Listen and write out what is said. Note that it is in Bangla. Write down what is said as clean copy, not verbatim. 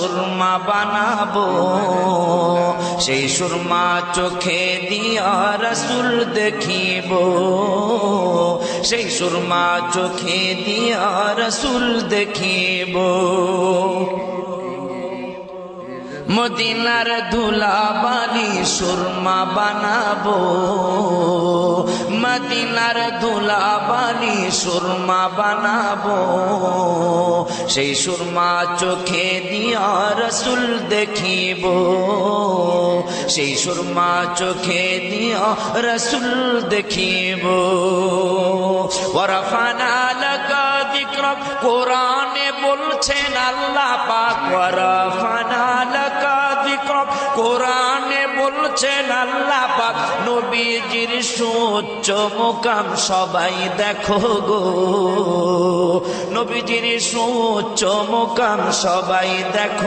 সুরমা বানাবো, সেই সুরমা চোখে দিয়া রসুল দেখিব, সেই সুরমা চোখে দিয়া রসুল দেখিব। মদিনার ধুলাবালি সুরমা বানাবো, মদিনার ধুলাবালি সুরমা বানাবো, সেই সুরমা চোখে দিয়া রসুল দেখিব, সেই সুরমা চোখে দিয়া রসুল দেখিব। ওয়ারাফানা লাকা যিকরাক, কোরআনে বলছেন আল্লাহ পাক, ওয়ারাফানা লাকা যিকরাক, কোরআনে বলছেন আল্লাহ পাক, নবীজির সুউচ্চ মুকাম সবাই দেখো গো, নবীজির সুউচ্চ মুকাম সবাই দেখো।